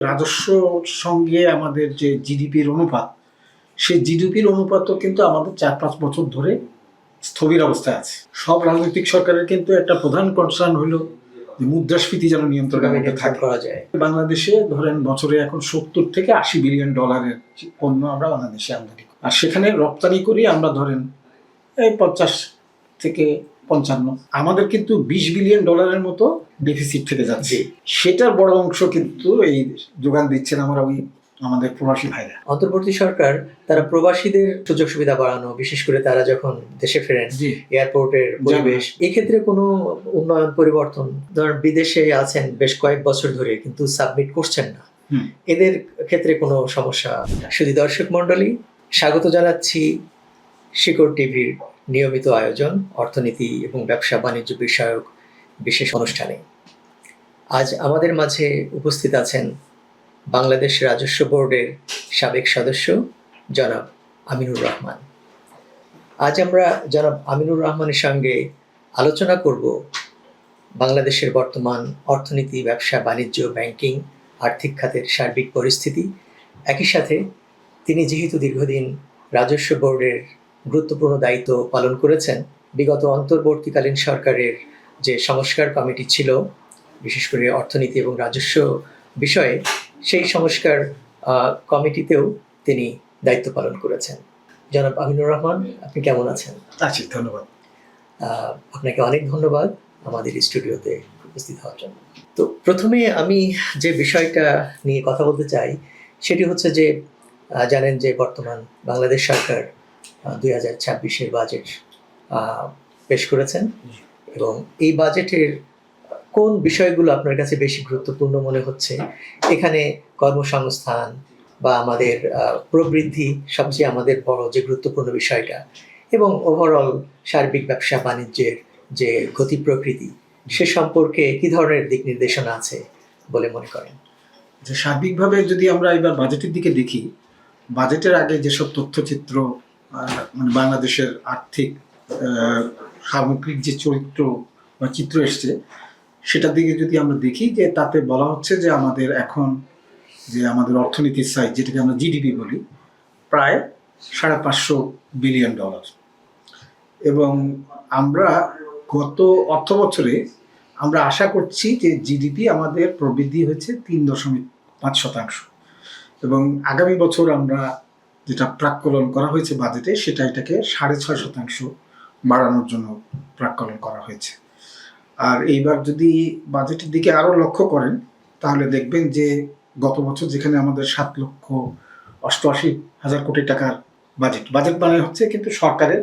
রাজস্ব সঙ্গে আমাদের যে জিডিপির অনুপাত, সেই জিডিপির অনুপাতও কিন্তু আমাদের 4-5 বছর ধরে স্থবির অবস্থায় আছে। সব রাজনৈতিক সরকারের কিন্তু একটা প্রধান কনসার্ন হলো যে মুদ্রাস্ফীতি যেন নিয়ন্ত্রণের মধ্যে করা যায়। বাংলাদেশে ধরেন বছরে এখন 70 থেকে 80 বিলিয়ন ডলারের পণ্য আমরা বাংলাদেশে আমদানি করি, আর সেখানে রপ্তানি করি আমরা ধরেন এই 50 থেকে 55। আমাদের কিন্তু 20 বিলিয়ন ডলারের মতো ডেফিসিট থেকে যাচ্ছে। সেটার বড় অংশ কিন্তু এই যোগান দিচ্ছেন আমরা আমাদের প্রবাসী ভাইরা। অন্তর্বর্তী সরকার তারা প্রবাসীদের সুযোগ সুবিধা বাড়ানো, বিশেষ করে তারা যখন দেশে ফেরেন, এয়ারপোর্টের পরিবেশ, এক্ষেত্রে কোনো উন্নয়ন পরিবর্তন, ধরেন বিদেশে আছেন বেশ কয়েক বছর ধরে কিন্তু সাবমিট করছেন না, এদের ক্ষেত্রে কোনো সমস্যা? শুধু দর্শক মণ্ডলী, স্বাগত জানাচ্ছি শিকড় টিভির নিয়মিত আয়োজন অর্থনীতি এবং ব্যবসা বাণিজ্য বিষয়ক বিশেষ অনুষ্ঠানে। আজ আমাদের মাঝে উপস্থিত আছেন বাংলাদেশ রাজস্ব বোর্ডের সাবেক সদস্য জনাব আমিনুর রহমান। আজ আমরা জনাব আমিনুর রহমানের সঙ্গে আলোচনা করব বাংলাদেশের বর্তমান অর্থনীতি, ব্যবসা বাণিজ্য, ব্যাংকিং, আর্থিক খাতের সার্বিক পরিস্থিতি। একই সাথে তিনি যেহেতু দীর্ঘদিন রাজস্ব বোর্ডের গুরুত্বপূর্ণ দায়িত্ব পালন করেছেন, বিগত অন্তর্বর্তীকালীন সরকারের যে সংস্কার কমিটি ছিল বিশেষ করে অর্থনীতি এবং রাজস্ব বিষয়ে, সেই সংস্কার কমিটিতেও তিনি দায়িত্ব পালন করেছেন। জনাব আমিনুর রহমান, আপনি কেমন আছেন? আছি, ধন্যবাদ। আপনাকে অনেক ধন্যবাদ আমাদের স্টুডিওতে উপস্থিত হওয়ার জন্য। তো প্রথমে আমি যে বিষয়টা নিয়ে কথা বলতে চাই সেটি হচ্ছে যে জানেন যে বর্তমান বাংলাদেশ সরকার 2026-এর বাজেট পেশ করেছেন, এবং এই বাজেটের কোন বিষয়গুলো আপনার কাছে বেশি গুরুত্বপূর্ণ মনে হচ্ছে? এখানে কর্মসংস্থান বা আমাদের প্রবৃদ্ধি সবচেয়ে আমাদের বড় যে গুরুত্বপূর্ণ বিষয়টা, এবং ওভারঅল সার্বিক ব্যবসা বাণিজ্যের যে গতি প্রকৃতি, সে সম্পর্কে কি ধরনের দিক নির্দেশনা আছে বলে মনে করেন? যে সার্বিকভাবে যদি আমরা এবার বাজেটের দিকে দেখি, বাজেটের আগে যেসব তথ্যচিত্র মানে বাংলাদেশের আর্থিক সামগ্রিক যে চরিত্র বা চিত্র এসছে, সেটার দিকে যদি আমরা দেখি, যে তাতে বলা হচ্ছে যে আমাদের এখন যে আমাদের অর্থনীতির সাইজ, যেটাকে আমরা জিডিপি বলি, প্রায় 550 বিলিয়ন ডলার। এবং আমরা গত অর্থ বছরে আমরা আশা করছি যে জিডিপি আমাদের প্রবৃদ্ধি হয়েছে 3.5%, এবং আগামী বছর আমরা যেটা প্রাক্কলন করা হয়েছে বাজেটে, সেটা এটাকে 6.5% বাড়ানোর জন্য প্রাক্কলন করা হয়েছে। আর এইবার যদি বাজেটের দিকে আরও লক্ষ্য করেন, তাহলে দেখবেন যে গত বছর যেখানে আমাদের 7,88,000 কোটি টাকার বাজেট মানে হচ্ছে কিন্তু সরকারের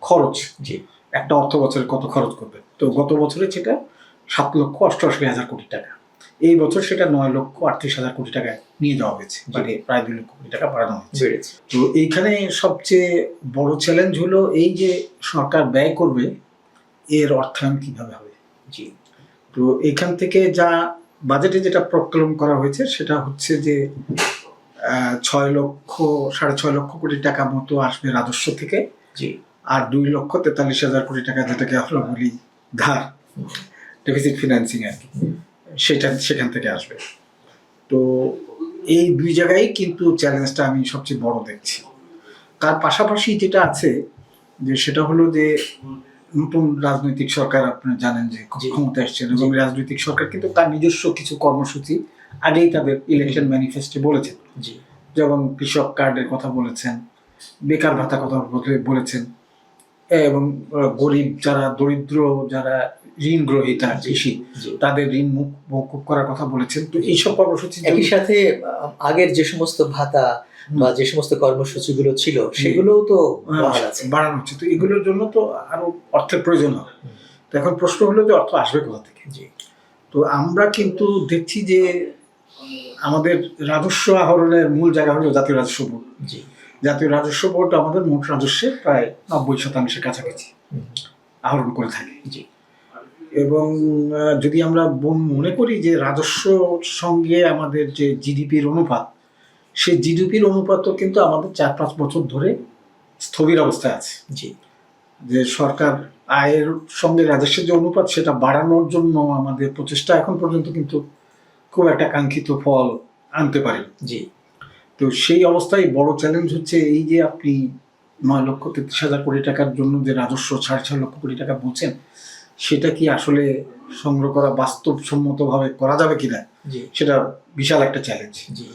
খরচ, যে একটা অর্থ বছরে কত খরচ করবে, তো গত বছরে সেটা 7,88,000 কোটি টাকা। এই বছর সেটা 9,38,000 কোটি টাকায় নিয়ে যাওয়া হয়েছে, মানে প্রায় 2 লক্ষ কোটি টাকা বাড়ানো হয়েছে। তো এইখানে সবচেয়ে বড় চ্যালেঞ্জ হলো এই যে সরকার ব্যয় করবে, এর অর্থায়ন কিভাবে হবে। তো এখান থেকে যা বাজেটে যেটা প্রক্লম করা হয়েছে, সেটা হচ্ছে যে 6,5 লক্ষ কোটি টাকা মতো আসবে রাজস্ব থেকে, আর 2,43,000 কোটি টাকা, যেটাকে আমরা বলি ধার, ডেফিসিট ফিনান্সিং আর কি, সেটা সেখান থেকে আসবে। তো এই দুই জায়গায় কিন্তু চ্যালেঞ্জটা আমি সবচেয়ে বড় দেখছি। তার পাশাপাশি যেটা আছে যে সেটা হলো যে নতুন রাজনৈতিক সরকার, আপনারা জানেন যে ক্ষমতা এসছেন, এবং রাজনৈতিক সরকার কিন্তু তার নিজস্ব কিছু কর্মসূচি আগেই তাদের ইলেকশন ম্যানিফেস্টে বলেছেন। যেমন কৃষক কার্ডের কথা বলেছেন, বেকার ভাতা কথা বলেছেন, এবং গরিব যারা, দরিদ্র যারা ঋণ গ্রহীতা কৃষি, তাদের ঋণ মকুব করার কথা বলেছেন। তো এইসব কর্মসূচি, একই সাথে আগের যে সমস্ত ভাতা বা যে সমস্ত কর্মসূচিগুলো ছিল সেগুলোও তো বাড়ানো হচ্ছে। তো এগুলোর জন্য তো আরো অর্থের প্রয়োজন হয়। তো এখন প্রশ্ন হলো যে অর্থ আসবে কোথা থেকে। তো আমরা কিন্তু দেখছি যে আমাদের রাজস্ব আহরণের মূল জায়গা হলো জাতীয় রাজস্ব বোর্ড। জাতীয় রাজস্ব বোর্ড আমাদের মোট রাজস্বের প্রায় 90% কাছাকাছি আহরণ করে থাকে। এবং যদি আমরা মনে করি যে রাজস্ব সঙ্গে আমাদের যে জিডিপির অনুপাত, সেই জিডিপির অনুপাতও কিন্তু আমাদের 4-5 বছর ধরে স্থবির অবস্থায় আছে। যে সরকার আয়ের সঙ্গে রাজস্বের যে অনুপাত, সেটা বাড়ানোর জন্য আমাদের প্রচেষ্টা এখন পর্যন্ত কিন্তু খুব একটা কাঙ্ক্ষিত ফল আনতে পারি। জি তো সেই অবস্থায় বড় চ্যালেঞ্জ হচ্ছে এই যে আপনি 9,33,000 কোটি টাকার জন্য যে রাজস্ব 6.5 লক্ষ কোটি টাকা বলছেন, সেটা কি আসলে সংগ্রহ করা বাস্তবসম্মতভাবে করা যাবে কিনা, জি সেটা বিশাল একটা চ্যালেঞ্জ। জি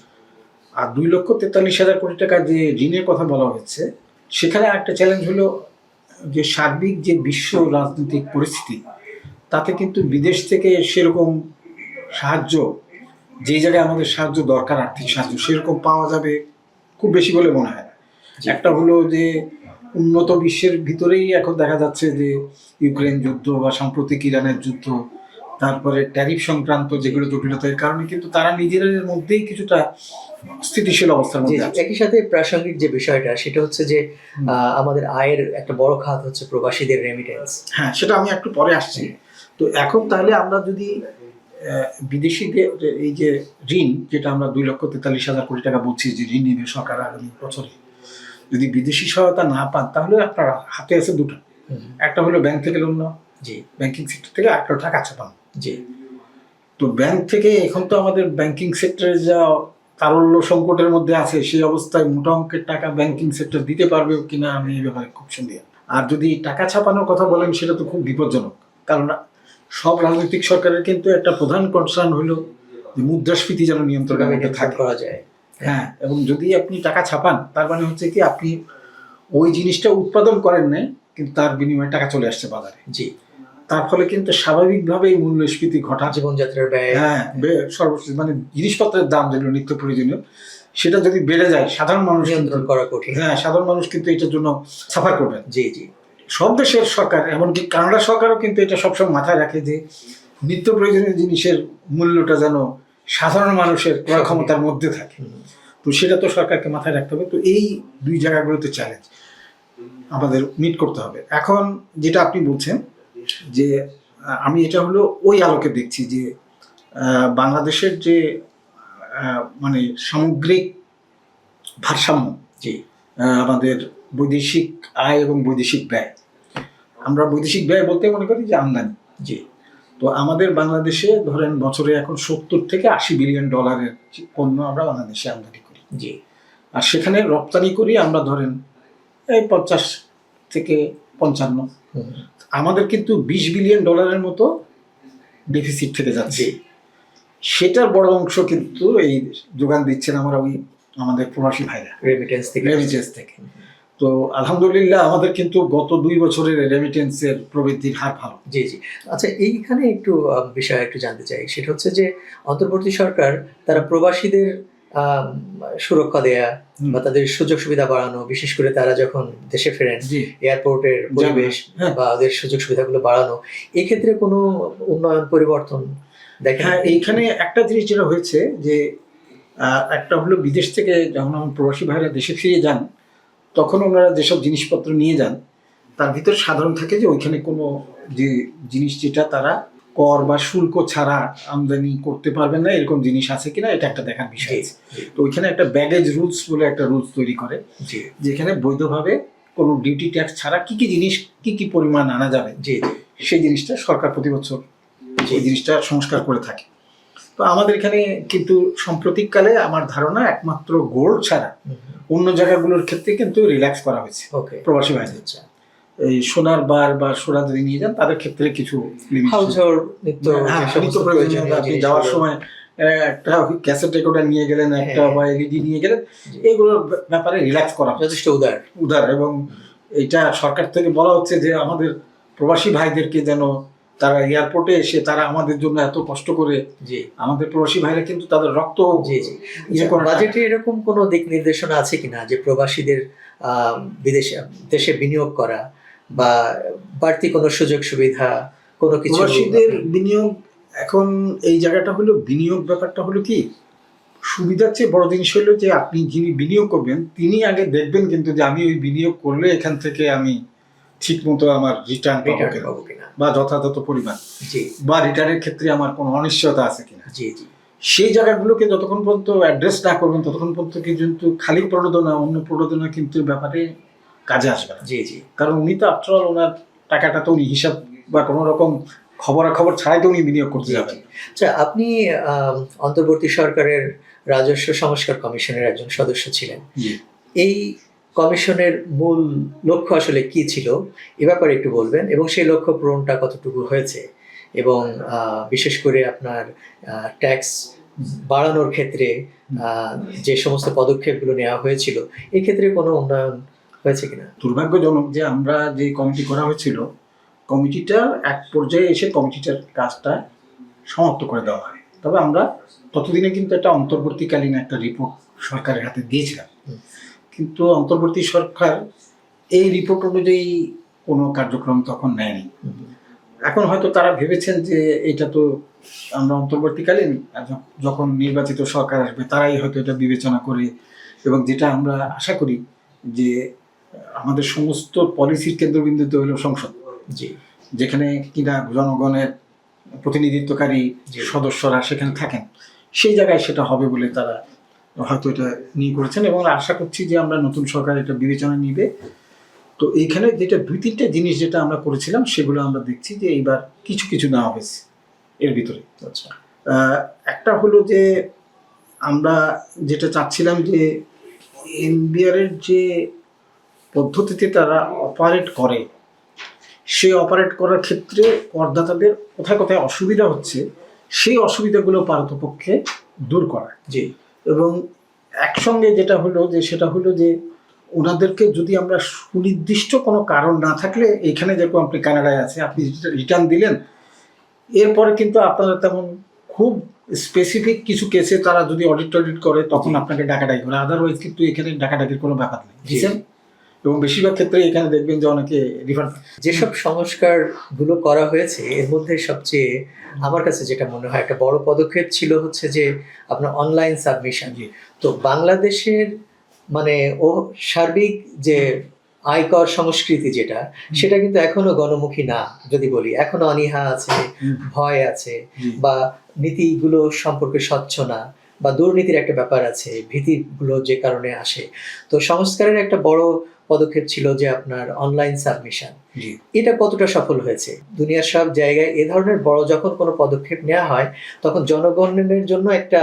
আর 2,43,000 কোটি টাকা যে ঋণের কথা বলা হচ্ছে, সেখানে একটা চ্যালেঞ্জ হলো যে সার্বিক যে বিশ্ব রাজনৈতিক পরিস্থিতি, তাতে কিন্তু বিদেশ থেকে সেরকম সাহায্য, যেই জায়গায় আমাদের সাহায্য দরকার, আর্থিক সাহায্য, সেরকম পাওয়া যাবে খুব বেশি বলে মনে হয় না। জি। একটা হলো যে উন্নত বিশ্বের ভিতরেই এখন দেখা যাচ্ছে যে ইউক্রেন যুদ্ধ বা সাম্প্রতিক ইরানের যুদ্ধ, তারপরে ট্যারিফ সংক্রান্ত যেগুলো জটিলতার কারণে কিন্তু তারা নিজেদের মধ্যেই কিছুটা স্থিতিশীল অবস্থার জি মধ্যে জি। আছে। একই সাথে প্রাসঙ্গিক যে বিষয়টা সেটা হচ্ছে যে আমাদের আয়ের একটা বড় খাত হচ্ছে প্রবাসীদের রেমিটেন্স। হ্যাঁ, সেটা আমি একটু পরে আসছি। তো এখন তাহলে আমরা যদি বিদেশিদের এই যে ঋণ, যেটা আমরা 2,43,000 কোটি টাকা বলছি যে ঋণ নেবে সরকার আগামী বছরে, যদি বিদেশি সহায়তা না পান, তাহলে আপনার হাতে আছে দুটো। একটা হলো ব্যাংক থেকে লোন নেওয়া, জি ব্যাংকিং সেক্টর থেকে, একটা টাকা ছাপানো। জি তো ব্যাংক থেকে এখন তো আমাদের ব্যাংকিং সেক্টরে যা তারল্য সংকটের মধ্যে আছে, সেই অবস্থায় মোটা অঙ্কের টাকা ব্যাংকিং সেক্টর দিতে পারবে কিনা আমি এই ব্যাপারে খুব সন্দেহ। আর যদি টাকা ছাপানোর কথা বলেন, সেটা তো খুব বিপজ্জনক, কারণ সব রাজনৈতিক সরকারের কিন্তু একটা প্রধান কনসার্ন হলো যে মুদ্রাস্ফীতি যেন নিয়ন্ত্রণের মধ্যে নিয়ন্ত্রণ থাকে। করা যায়। হ্যাঁ, এবং যদি আপনি টাকা ছাপান, তার মানে হচ্ছে কি আপনি ওই জিনিসটা উৎপাদন করেন নাই, কিন্তু তার বিনিময়ে টাকা চলে আসছে বাজারে। জি। তার ফলে কিন্তু স্বাভাবিকভাবেই মূল্যস্ফীতি ঘটা, জীবনযাত্রার ব্যয়, হ্যাঁ, সর্বশেষ মানে জিনিসপত্রের দাম যেগুলো নিত্য প্রয়োজনীয়, সেটা যদি বেড়ে যায়, সাধারণ মানুষ নিয়ন্ত্রণ করা কঠিন। হ্যাঁ, সাধারণ মানুষ কিন্তু এটার জন্য সাফার করবেন। জি জি। সব দেশের সরকার, এমনকি কানাডা সরকারও কিন্তু এটা সবসময় মাথায় রাখে যে নিত্য প্রয়োজনীয় জিনিসের মূল্যটা যেন সাধারণ মানুষের ক্রয় ক্ষমতার মধ্যে থাকে। তো সেটা তো সরকারকে মাথায় রাখতে হবে। তো এই দুই জায়গাগুলোতে চ্যালেঞ্জ আমাদের মিট করতে হবে। এখন যেটা আপনি বলছেন যে আমি এটা হলো ওই আলোকে দেখছি যে বাংলাদেশের যে মানে সামগ্রিক ভারসাম্য, জি আমাদের বৈদেশিক আয় এবং বৈদেশিক ব্যয়, আমরা বৈদেশিক ব্যয় বলতে মনে করি যে আমদানি। জি। তো আমাদের বাংলাদেশে ধরেন বছরে এখন 70 থেকে 80 বিলিয়ন ডলারের পণ্য আমরা বাংলাদেশে আমদানি করি। জি। আর সেখানে রপ্তানি করি আমরা ধরেন এই 50 থেকে 55। আমাদের কিন্তু 20 বিলিয়ন ডলারের মতো ডেফিসিট থেকে যাচ্ছে। সেটার বড় অংশ কিন্তু এই যোগান দিচ্ছেন আমরা ওই আমাদের প্রবাসী ভাইরা, রেমিটেন্স থেকে। তো আলহামদুলিল্লাহ আমাদের কিন্তু গত 2 বছরের রেমিটেন্সের প্রবৃদ্ধির হার ভালো। জি জি। আচ্ছা, এইখানে একটু বিষয় একটু জানতে চাই, সেটা হচ্ছে যে অন্তর্বর্তী সরকার তারা প্রবাসীদের সুরক্ষা দেয়া বা তাদের সুযোগ সুবিধা বাড়ানো, বিশেষ করে তারা যখন দেশে ফেরেন এয়ারপোর্টের পরিবেশ বা ওদের সুযোগ সুবিধাগুলো বাড়ানো, এক্ষেত্রে কোনো উন্নয়ন পরিবর্তন দেখেন? হ্যাঁ, এইখানে একটা জিনিস যেটা হয়েছে যে একটা হলো বিদেশ থেকে যখন আমার প্রবাসী ভাইরা দেশে ফিরে যান, তখন ওনারা যেসব জিনিসপত্র নিয়ে যান, তার ভিতরে সাধারণ থাকে যে ওইখানে কোনো যে জিনিস যেটা তারা কর বা শুল্ক ছাড়া আমদানি করতে পারবেন না, এরকম জিনিস আছে কিনা, এটা একটা দেখার বিষয় আছে। তো ওইখানে একটা ব্যাগেজ রুলস বলে একটা রুলস তৈরি করে, যেখানে বৈধভাবে কোনো ডিউটি ট্যাক্স ছাড়া কি কি জিনিস কি কি পরিমাণ আনা যাবে, সেই জিনিসটা সরকার প্রতি বছর এই জিনিসটা সংস্কার করে থাকে। তো আমাদের এখানে কিন্তু সাম্প্রতিককালে আমার ধারণা একমাত্র গোল্ড ছাড়া অন্য জায়গাগুলোর ক্ষেত্রে কিন্তু রিল্যাক্স করা হয়েছে প্রবাসী ভাইদের। এই সোনার বার বা সোনা যদি নিয়ে যান, তাদের ক্ষেত্রে কিছু নিত্য প্রয়োজনীয়, আপনি যাওয়ার সময় একটা ক্যাসেট রেকর্ডার নিয়ে গেলেন, একটা বা এলইডি নিয়ে গেলেন, এগুলোর ব্যাপারে রিল্যাক্স করা যথেষ্ট উদার। এবং এটা সরকার থেকে বলা হচ্ছে যে আমাদের প্রবাসী ভাইদেরকে যেন তারা এয়ারপোর্টে এসে তারা আমাদের জন্য এত কষ্ট করে, আমাদের প্রবাসী ভাইরা কিন্তু তাদের রক্ত। বাজেটে এরকম কোনো দিক নির্দেশনা আছে কিনা যে প্রবাসীদের দেশে বিনিয়োগ করা বা বাড়তি কোনো সুযোগ সুবিধা, কোনো কিছু? প্রবাসীদের বিনিয়োগ, এখন এই জায়গাটা হলো বিনিয়োগ ব্যাপারটা হলো কি, সুবিধার চেয়ে বড় জিনিস হলো যে আপনি যিনি বিনিয়োগ করবেন তিনি আগে দেখবেন কিন্তু যে আমি ওই বিনিয়োগ করলে এখান থেকে আমি ঠিক মতো আমার রিটার্ন পাবো কিনা, বা যথাযথ পরিমাণ, বা রিটার্নের ক্ষেত্রে আমার কোনো অনিশ্চয়তা আছে কিনা। সেই জায়গাগুলোকে যতক্ষণ পর্যন্ত অ্যাড্রেস না করবেন, ততক্ষণ পর্যন্ত কিন্তু খালি প্রণোদনা, অন্য প্রণোদনা কিন্তু ব্যাপারে কাজে আসবে না। কারণ উনি তো আফটারঅল ওনার টাকাটা তো উনি হিসাব বা কোনো রকম খবরাখবর ছাড়াই তো উনি বিনিয়োগ করতে যাবেন। আচ্ছা, আপনি অন্তর্বর্তী সরকারের রাজস্ব সংস্কার কমিশনের একজন সদস্য ছিলেন। জি। এই কমিশনের মূল লক্ষ্য আসলে কি ছিল এ ব্যাপারে একটু বলবেন, এবং সেই লক্ষ্য পূরণটা কতটুকু হয়েছে, এবং বিশেষ করে আপনার ট্যাক্স বাড়ানোর ক্ষেত্রে যে সমস্ত পদক্ষেপগুলো নেওয়া হয়েছিল এই ক্ষেত্রে কোনো উন্নয়ন হয়েছে কিনা। দুর্ভাগ্যজনক যে আমরা যে কমিটি করা হয়েছিল, কমিটিটার এক পর্যায়ে এসে কমিটিটার কাজটা সমাপ্ত করে দেওয়া হয়। তবে আমরা ততদিনে কিন্তু একটা অন্তর্বর্তীকালীন একটা রিপোর্ট সরকারের হাতে দিয়েছিলাম, কিন্তু অন্তর্বর্তী সরকার এই রিপোর্ট অনুযায়ী কোনো কার্যক্রম তখন নেয়নি। এখন হয়তো তারা ভেবেছেন যে এটা তো আমরা অন্তর্বর্তীকালীন, যখন নির্বাচিত সরকার আসবে তারাই হয়তো এটা বিবেচনা করে, এবং যেটা আমরা আশা করি যে আমাদের সমস্ত পলিসির কেন্দ্রবিন্দুতে হলো সংসদ, জি, যেখানে কিনা জনগণের প্রতিনিধিত্বকারী সদস্যরা সেখানে থাকেন, সেই জায়গায় সেটা হবে বলে তারা হয়তো এটা নিয়ে করেছেন, এবং আশা করছি যে আমরা নতুন সরকার এটা বিবেচনা নিবে। তো এইখানে যেটা 2-3টা জিনিস যেটা আমরা করেছিলাম সেগুলো আমরা দেখছি যে এইবার কিছু কিছু নেওয়া হয়েছে এর ভিতরে। আচ্ছা, একটা হলো যে আমরা যেটা চাচ্ছিলাম যে এনবিআরের যে পদ্ধতিতে তারা অপারেট করে, সেই অপারেট করার ক্ষেত্রে করদাতাদের কোথায় কোথায় অসুবিধা হচ্ছে সেই অসুবিধাগুলো পারতপক্ষে দূর করা। জি, এবং একসঙ্গে যেটা হলো যে সেটা হলো যে ওনাদেরকে যদি আমরা সুনির্দিষ্ট কোনো কারণ না থাকলে, এইখানে যেরকম আপনি কানাডায় আছে, আপনি রিটার্ন দিলেন, এরপরে কিন্তু আপনারা তেমন খুব স্পেসিফিক কিছু কেসে তারা যদি অডিট করে তখন আপনাকে ডাকাডাকি করে, আদারওয়াইজ কিন্তু এখানে ডাকাডাকির কোনো ব্যাপার নেই, বুঝছেন? এবং বেশিরভাগ ক্ষেত্রে এখানে দেখবেন যে অনেকে রিফান্ড। যেসব সংস্কারগুলো করা হয়েছে এর মধ্যে সবচেয়ে আমার কাছে যেটা মনে হয় একটা বড় পদক্ষেপ ছিল হচ্ছে যে আপনার অনলাইন সাবমিশন। তো বাংলাদেশের মানে ও সার্বিক যে আয়কর সংস্কৃতি যেটা, সেটা কিন্তু এখনো গণমুখী না। যদি বলি এখনো অনীহা আছে, ভয় আছে, বা নীতিগুলো সম্পর্কে স্বচ্ছ না, বা দুর্নীতির একটা ব্যাপার আছে, ভীতিগুলো যে কারণে আসে। তো সংস্কারের একটা বড় পদক্ষেপ ছিল যে আপনার অনলাইন সাবমিশন। এটা কতটা সফল হয়েছে? দুনিয়ার সব জায়গায় এ ধরনের বড় যখন কোনো পদক্ষেপ নেওয়া হয় তখন জনগণের জন্য একটা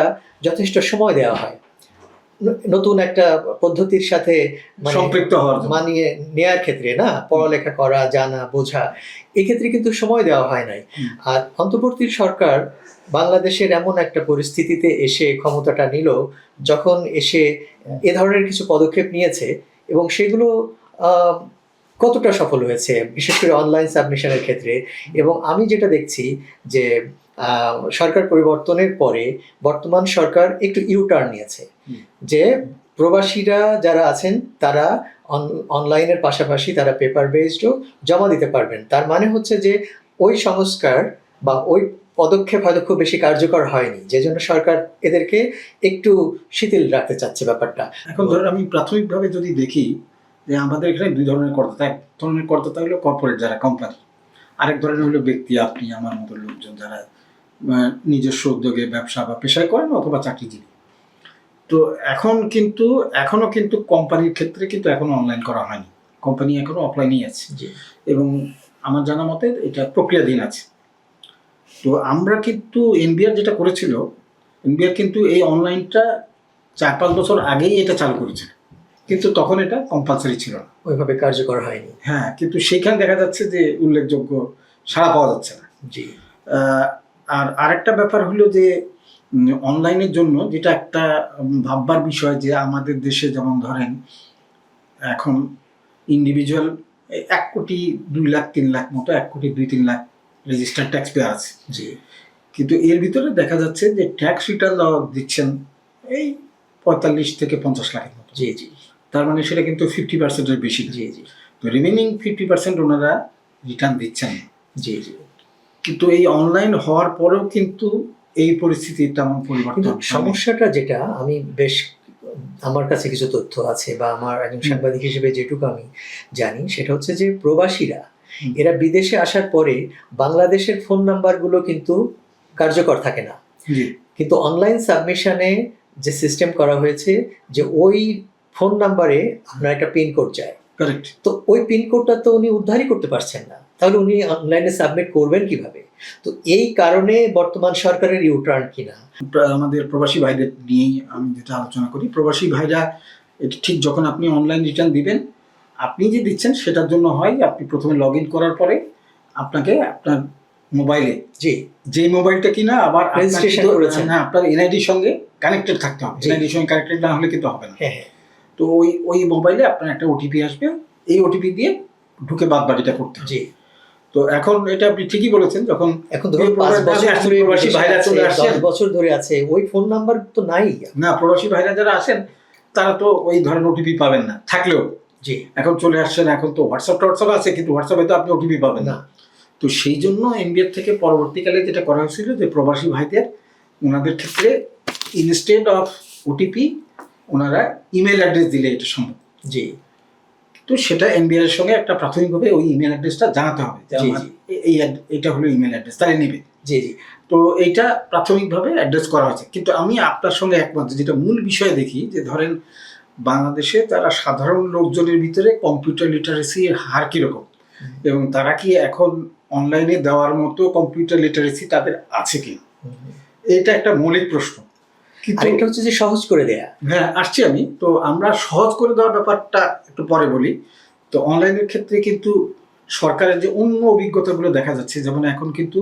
যথেষ্ট সময় দেওয়া হয় নতুন একটা পদ্ধতির সাথে সম্পৃক্ত হওয়ার, মানিয়ে নেয়ার ক্ষেত্রে, না পড়ালেখা করা, জানা, বোঝা, এক্ষেত্রে কিন্তু সময় দেওয়া হয় নাই। আর অন্তর্বর্তী সরকার বাংলাদেশের এমন একটা পরিস্থিতিতে এসে ক্ষমতাটা নিল যখন এসে এ ধরনের কিছু পদক্ষেপ নিয়েছে, এবং সেগুলো কতটা সফল হয়েছে বিশেষ করে অনলাইন সাবমিশনের ক্ষেত্রে। এবং আমি যেটা দেখছি যে সরকার পরিবর্তনের পরে বর্তমান সরকার একটু ইউটার্ন নিয়েছে, যে প্রবাসীরা যারা আছেন তারা অনলাইনের পাশাপাশি তারা পেপার বেসডও জমা দিতে পারবেন। তার মানে হচ্ছে যে ওই সংস্কার বা ওই পদক্ষেপ হয়তো খুব বেশি কার্যকর হয়নি, যে জন্য সরকার এদেরকে একটু শিথিল রাখতে চাচ্ছে ব্যাপারটা। এখন ধরুন আমি প্রাথমিকভাবে যদি দেখি যে আমাদের এখানে দুই ধরনের করদাতা। এক ধরনের করদাতা হলো কর্পোরেট যারা কোম্পানি, আরেক ধরনের হলো ব্যক্তি, আপনি আমার মতো লোকজন যারা নিজস্ব উদ্যোগে ব্যবসা বা পেশায় করেন অথবা চাকরিজীবী। তো এখনো কিন্তু কোম্পানির ক্ষেত্রে কিন্তু এখনো অনলাইন করা হয়নি, কোম্পানি এখনো অফলাইনেই আছে, এবং আমার জানা মতে এটা প্রক্রিয়াধীন আছে। তো আমরা কিন্তু এনবিআর যেটা করেছিল, এনবিআর কিন্তু এই অনলাইনটা 4-5 বছর আগেই এটা চালু করেছিল, কিন্তু তখন এটা কম্পালসারি ছিল না, ওইভাবে কার্যকর হয়নি। হ্যাঁ, কিন্তু সেইখানে দেখা যাচ্ছে যে উল্লেখযোগ্য সাড়া পাওয়া যাচ্ছে না। জি। আর আরেকটা ব্যাপার হলো যে অনলাইনের জন্য যেটা একটা ভাববার বিষয়, যে আমাদের দেশে যেমন ধরেন এখন ইন্ডিভিজুয়াল 1 কোটি 2 লাখ 3 লাখ মতো, 1 কোটি 2-3 লাখ রেজিস্টার্ড ট্যাক্স পেয়ার আছে। জি। কিন্তু এর ভিতরে দেখা যাচ্ছে যে ট্যাক্স রিটার্ন দিচ্ছেন এই 45 থেকে 50 লাখের মতো। জি জি। তার মানে সেটা কিন্তু 50%-এর বেশি। জি জি। তো রিমেনিং 50% ওনারা রিটার্ন দিচ্ছেন। জি জি। কিন্তু এই অনলাইন হওয়ার পরেও কিন্তু এই পরিস্থিতির তেমন পরিবর্তন। সমস্যাটা যেটা আমি বেশ আমার কাছে কিছু তথ্য আছে বা আমার একজন সাংবাদিক হিসেবে যেটুকু আমি জানি সেটা হচ্ছে যে প্রবাসীরা এরা বিদেশে আসার পরে বাংলাদেশের ফোন নাম্বারগুলো কিন্তু কার্যকর থাকে না, কিন্তু অনলাইন সাবমিশনে যে সিস্টেম করা হয়েছে যে ওই ফোন নাম্বারে আপনার একটা পিন কোড যায়। কারেক্ট। তো ওই পিন কোডটা তো উনি উদ্ধারই করতে পারছেন না, তাহলে উনি অনলাইনে সাবমিট করবেন কিভাবে? তো এই কারণে বর্তমান সরকারের ইউটার্ন কিনা? আমাদের প্রবাসী ভাইদের নিয়েই আমি যেটা আলোচনা করি, প্রবাসী ভাইরা এটা ঠিক যখন আপনি অনলাইন রিটার্ন দিবেন, আপনি যে দিচ্ছেন সেটার জন্য হয় আপনি প্রথমে লগ ইন করার পরে আপনাকে আপনার মোবাইলে জি, যে মোবাইলটা কিনা আবার Registration করেছেন। না আপনার এনআইডির সঙ্গে কানেক্টেড থাকতে হবে, জি। এনআইডির সঙ্গে কানেক্টেড না হলে কিন্তু হবে না। হ্যাঁ হ্যাঁ, তো ওই মোবাইলে আপনার একটা ওটিপি আসবে, এই ওটিপি দিয়ে ঢুকে বাদ বাকিটা করতে হবে। জি। তো এখন এটা আপনি ঠিকই বলেছেন, যখন এখন ধরুন এই 5 বছর আসছেন, ধরে প্রবাসী বিদেশে ভাইরা আছে, চলে আসছেন, 10 বছর ধরে আছে, ওই ফোন নাম্বার তো নাই। না প্রবাসী ভাইরা যারা আসেন তারা তো ওই ধরনের ওটিপি পাবেন না, থাকলেও জি, এখন চলে আসছেন, এখন তো হোয়াটসঅ্যাপ আছে, কিন্তু হোয়াটসঅ্যাপে তো আপনি ওটিপি পাবেন না। না, তো সেই জন্য এনবিআর থেকে পরবর্তীকালে যেটা করা হয়েছিল যে প্রবাসী ভাইদের ওনাদের ক্ষেত্রে ইনস্টেড অফ ওটিপি ওনারা ইমেল অ্যাড্রেস দিলে এটা সম্ভব। জি, তো সেটা এনবিআর এর সঙ্গে একটা প্রাথমিকভাবে ওই ইমেল অ্যাড্রেসটা জানাতে হবে যে জি, আমার এটা হলো ইমেল অ্যাড্রেস, তাহলে নেবে। জি, জি, তো এইটা প্রাথমিকভাবে অ্যাড্রেস করা হয়েছে, কিন্তু আমি আপনার সঙ্গে একমত যে যেটা মূল বিষয় দেখি যে ধরেন বাংলাদেশে তারা সাধারণ লোকজনের ভিতরে কম্পিউটার লিটারেসির হার কীরকম এবং তারা কি এখন অনলাইনে দেওয়ার মতো কম্পিউটার লিটারেসি তাদের আছে কি, এটা একটা মৌলিক প্রশ্ন। কিন্তু আরেকটা হচ্ছে যে সহজ করে দেয়া। হ্যাঁ আসছি আমি, তো আমরা সহজ করে দেওয়ার ব্যাপারটা একটু পরে বলি। তো অনলাইনের ক্ষেত্রে কিন্তু সরকারের যে অন্য অভিজ্ঞতাগুলো দেখা যাচ্ছে, যেমন এখন কিন্তু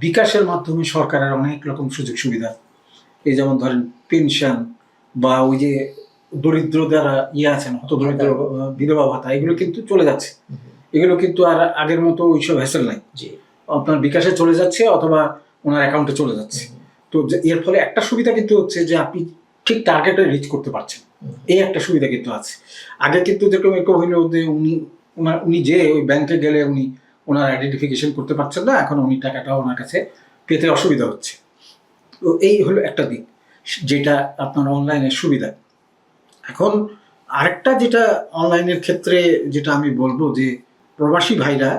বিকাশের মাধ্যমে সরকারের অনেক রকম সুযোগ সুবিধা, এই যেমন ধরেন পেনশন বা ওই যে দরিদ্র যারা আছেন, হত দরিদ্র বিধবা ভাতা, এগুলো কিন্তু চলে যাচ্ছে। এগুলো কিন্তু আর আগের মতো ওইসব হ্যাসেল নাই, জি, আপনার বিকাশে চলে যাচ্ছে অথবা ওনার অ্যাকাউন্টে চলে যাচ্ছে। তো এর ফলে একটা সুবিধা কিন্তু হচ্ছে যে আপনি ঠিক টার্গেটে রিচ করতে পারছেন, এই একটা সুবিধা কিন্তু আছে। আগে কিন্তু যেরকম হইলো যে উনি যে ওই ব্যাংকে গেলে উনি ওনার আইডেন্টিফিকেশন করতে পারছেন না, এখন উনি টাকাটা ওনার কাছে পেতে অসুবিধা হচ্ছে। তো এই হলো একটা দিক যেটা আপনার অনলাইনের সুবিধা। এখন আরেকটা যেটা অনলাইনের ক্ষেত্রে যেটা আমি বলবো যে প্রবাসী ভাইরা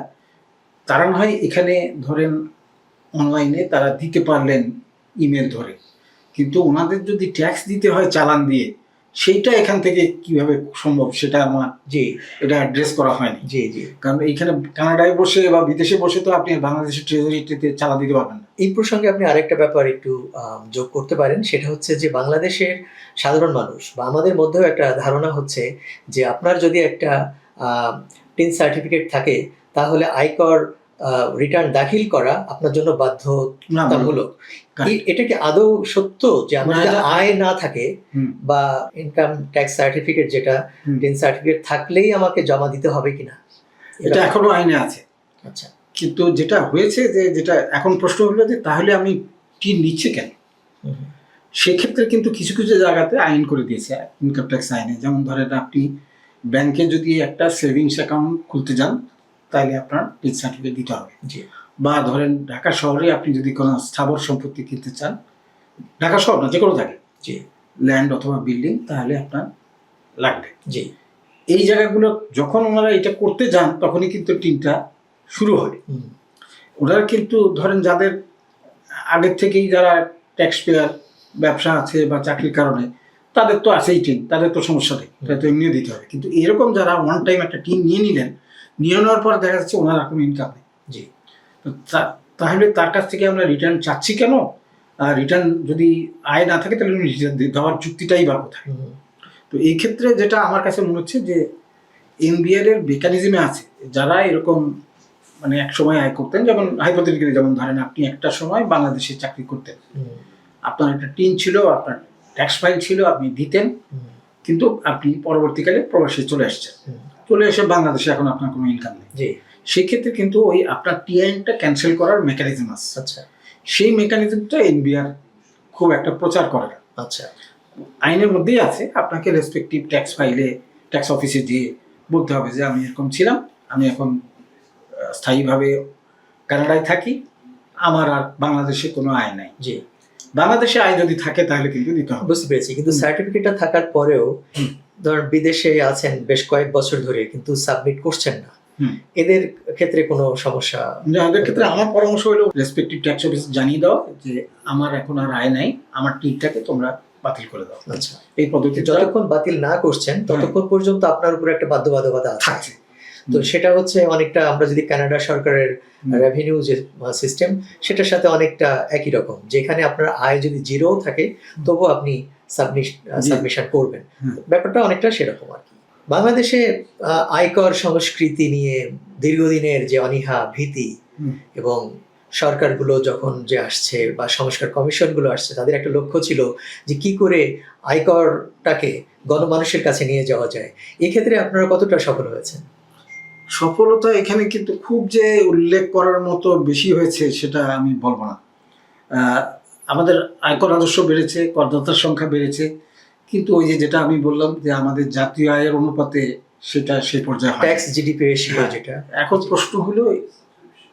তারা না হয় এখানে ধরেন অনলাইনে তারা দিতে পারলেন ইমেল ধরে, কিন্তু ওনাদের যদি ট্যাক্স দিতে হয় চালান দিয়ে, সেইটা এখান থেকে কিভাবে সম্ভব সেটা আমার জি, এটা অ্যাড্রেস করা হয়নি। জি, জি। কারণ এইখানে কানাডায় বসে বা বিদেশে বসে তো আপনি বাংলাদেশের ট্রেজারিতে চালা দিতে পারবেন না। এই প্রসঙ্গে আপনি আরেকটা ব্যাপার একটু যোগ করতে পারেন, সেটা হচ্ছে যে বাংলাদেশের সাধারণ মানুষ বা আমাদের মধ্যেও একটা ধারণা হচ্ছে যে আপনার যদি একটা টিন সার্টিফিকেট থাকে তাহলে আয়কর রিটার্ন দাখিল করা আপনার জন্য বাধ্যতামূলক। এটা কি আদৌ সত্য যে আমার যদি আয় না থাকে বা ইনকাম ট্যাক্স সার্টিফিকেট যেটা টিন সার্টিফিকেট থাকলেই আমাকে জমা দিতে হবে কিনা? এটা এখনো আইনে আছে। আচ্ছা, কিন্তু যেটা হয়েছে যে যেটা এখন প্রশ্ন হলো যে তাহলে আমি টিন নিচ্ছি কেন, সেক্ষেত্রে কিন্তু কিছু কিছু জায়গাতে আইন করে দিয়েছে ইনকাম ট্যাক্স আইনে। যেমন ধরেন আপনি ব্যাংকে যদি একটা সেভিংস অ্যাকাউন্ট খুলতে যান তাহলে আপনার টিন সার্টিফিকেট দিতে হবে। জি, বা ধরেন ঢাকা শহরে আপনি যদি কোনো স্থাবর সম্পত্তি কিনতে চান, ঢাকা শহর না যে কোনো জায়গায়, জি, ল্যান্ড অথবা বিল্ডিং, তাহলে আপনার লাগবে। জি, এই জায়গাগুলো যখন ওনারা এটা করতে যান তখনই কিন্তু টিনটা শুরু হয়। ওনারা কিন্তু ধরেন যাদের আগের থেকেই যারা ট্যাক্স পেয়ার ব্যবসা আছে বা চাকরির কারণে তাদের তো আছেই টিন, তাদের তো সমস্যা নেই, তাদের তো এমনিও দিতে হবে। কিন্তু এরকম যারা ওয়ান টাইম একটা টিন নিয়ে নিলেন, নিয়ে নেওয়ার পর দেখা যাচ্ছে ওনার কোনো ইনকাম নেই, জি, তাহলে তার কাছ থেকে আমরা রিটার্ন চাচ্ছি কেন? রিটার্ন যদি আয় না থাকে তাহলে রিটার্ন দেওয়ার যুক্তিটাই বা কোথায়? তো এই ক্ষেত্রে যেটা আমার কাছে মনে হচ্ছে যে এনবিআর এর মেকানিজমে আছে যারা এরকম মানে এক সময় আয় করতেন, যেমন হাইপোথেটিক্যালি যেমন ধরেন আপনি একটা সময় বাংলাদেশে চাকরি করতেন, আপনার একটা টিন ছিল, আপনার ট্যাক্স ফাইল ছিল, আপনি দিতেন, কিন্তু আপনি পরবর্তীকালে প্রবাসে চলে আসছেন, চলে এসে বাংলাদেশে এখন আপনার কোনো ইনকাম নেই, সেক্ষেত্রে কিন্তু ওই আপনার টিআইএনটা ক্যান্সেল করার মেকানিজম আছে। আচ্ছা, সেই মেকানিজমটা এনবিআর খুব একটা প্রচার করে না। আচ্ছা, আইনের মধ্যেই আছে, আপনাকে রেসপেক্টিভ ট্যাক্স ফাইলে ট্যাক্স অফিসে দিয়ে বলতে হবে যে আমি এরকম ছিলাম, আমি এখন স্থায়ীভাবে কানাডায় থাকি, আমার আর বাংলাদেশে কোনো আয় নাই। জি, বাংলাদেশে আয় যদি থাকে তাহলে কিন্তু দিতে হবে। বুঝতে পেরেছি। কিন্তু সার্টিফিকেটটা থাকার পরেও ধরেন বিদেশে আছেন বেশ কয়েক বছর ধরে কিন্তু সাবমিট করছেন না, এদের ক্ষেত্রে কোনো সমস্যা? এদের ক্ষেত্রে আমার পরামর্শ হলো রেসপেক্টিভ ট্যাক্স অফিস জানিয়ে দাও যে আমার এখন আর আয় নাই, আমার টিনটাকে তোমরা বাতিল করে দাও। আচ্ছা, এই পদ্ধতি যতক্ষণ বাতিল না করছেন ততক্ষণ পর্যন্ত আপনার উপর একটা বাধ্যবাধকতা আছে। তো সেটা হচ্ছে অনেকটা, আমরা যদি কানাডা সরকারের রেভিনিউ যে সিস্টেম, সেটার সাথে অনেকটা একই রকম, যেখানে আপনার আয় যদি জিরো থাকে তবু আপনি সাবমিশন করবেন। ব্যাপারটা অনেকটা সেরকম আর কি। বাংলাদেশে আয়কর সংস্কৃতি নিয়ে দীর্ঘদিনের যে অনীহা, ভীতি, এবং সরকারগুলো যখন যে আসছে বা সংস্কার কমিশনগুলো আসছে, তাদের একটা লক্ষ্য ছিল যে কি করে আয়করটাকে গণমানুষের কাছে নিয়ে যাওয়া যায়। এক্ষেত্রে আপনারা কতটা সফল হয়েছে? সফলতা এখানে কিন্তু খুব যে উল্লেখ করার মতো বেশি হয়েছে সেটা আমি বলবো না। আমাদের আয়কর রাজস্ব বেড়েছে, করদাতার সংখ্যা বেড়েছে, কিন্তু ওই যেটা আমি বললাম যে আমাদের জাতীয় আয়ের অনুপাতে সেটা সেই পর্যায়ে হয়। ট্যাক্স জিডিপি রেশিও যেটা। এখন প্রশ্ন হলো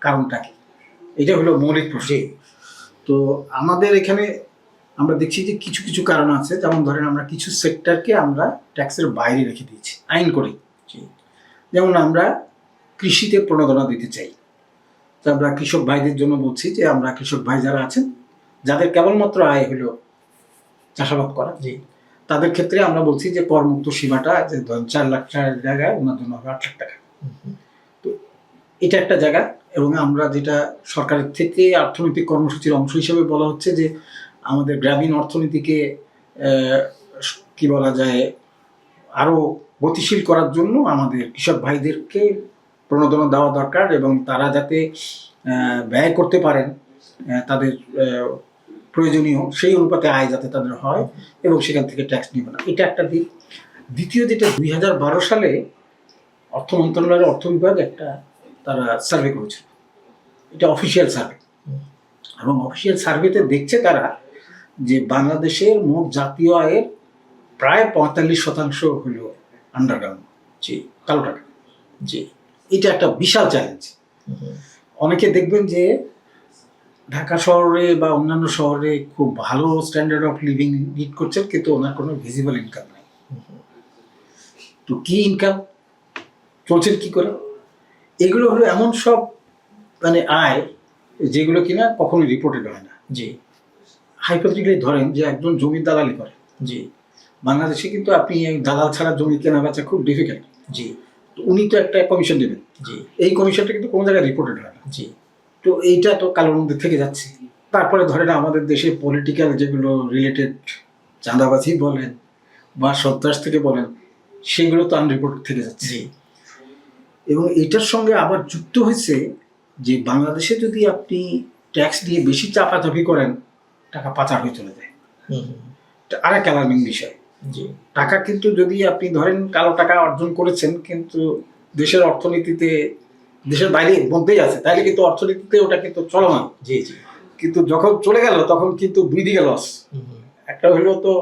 কারণটা কি, এটা হলো মৌলিক প্রশ্ন। তো আমাদের এখানে আমরা দেখছি যে কিছু কিছু কারণ আছে, যেমন ধরেন আমরা কিছু সেক্টরকে আমরা ট্যাক্সের বাইরে রেখে দিয়েছি আইন করে। যেমন আমরা কৃষিতে প্রণোদনা দিতে চাই, তো আমরা কৃষক ভাইদের জন্য বলছি যে আমরা কৃষক ভাই যারা আছেন, যাদের কেবলমাত্র আয় হলো চাষাবাদ করা, তাদের ক্ষেত্রে আমরা বলছি যে করমুক্ত সীমাটা যে 4 লাখ টাকার জায়গায় ওনার জন্য হবে 8 লাখ টাকা। তো এটা একটা জায়গা। এবং আমরা যেটা সরকারের থেকে অর্থনৈতিক কর্মসূচির অংশ হিসেবে বলা হচ্ছে যে আমাদের গ্রামীণ অর্থনীতিকে কি বলা যায় আরো গতিশীল করার জন্য আমাদের কৃষক ভাইদেরকে প্রণোদনা দেওয়া দরকার, এবং তারা যাতে ব্যয় করতে পারেন তাদের প্রয়োজনীয় সেই অনুপাতে আয় যাতে তাদের হয়, এবং সেখান থেকে ট্যাক্স নেবে না, এটা একটা দিক। দ্বিতীয় যেটা 2012 সালে অর্থ মন্ত্রণালয়ের অর্থ বিভাগ একটা তারা সার্ভে করেছিল, এটা অফিসিয়াল সার্ভে, এবং অফিসিয়াল সার্ভেতে দেখছে তারা যে বাংলাদেশের মোট জাতীয় আয়ের প্রায় 45% হলো আন্ডারগ্রাউন্ড, কালো টাকা। এটা একটা বিশাল চ্যালেঞ্জ। অনেকে দেখবেন যে ঢাকা শহরে বা অন্যান্য শহরে খুব ভালো স্ট্যান্ডার্ড অফ লিভিং লিড করছেন, কিন্তু ওনার কোনো ভিজিবল ইনকাম নেই। তো কি ইনকাম, চলছেন কি করে? এগুলো হলো এমন সব মানে আয় যেগুলো কিনা কখনো রিপোর্টেড হয় না। হাইপোথেটিক্যালি ধরেন যে একজন জমির দালালি করে, বাংলাদেশে কিন্তু আপনি দালাল ছাড়া জমি কেনা বেচা খুব ডিফিকাল্ট। তো উনি তো একটা কমিশন দেবেন, এই কমিশনটা কিন্তু কোনো জায়গায় রিপোর্টেড হয় না। তো এইটা তো কালোর মধ্যে থেকে যাচ্ছে। তারপরে ধরেন আমাদের দেশে পলিটিক্যাল যেগুলো রিলেটেড, চাঁদাবাজি বলেন বা সন্ত্রাস থেকে বলেন, সেগুলো তো আনরিপোর্টেড থেকে যাচ্ছে। এবং এটার সঙ্গে আবার যুক্ত হয়েছে যে বাংলাদেশে যদি আপনি ট্যাক্স দিয়ে বেশি চাপাচাপি করেন, টাকা পাচার হয়ে চলে যায়। আর এক অ্যালার্মিং বিষয়, টাকা কিন্তু যদি আপনি ধরেন কালো টাকা অর্জন করেছেন কিন্তু দেশের অর্থনীতিতে, দেশের বাইরে মধ্যেই আছে, তাহলে কিন্তু অর্থনীতিতে ওটা কিন্তু চলমান। কিন্তু যখন চলে গেল তখন কিন্তু দুই দিকে লস। একটা হলো তো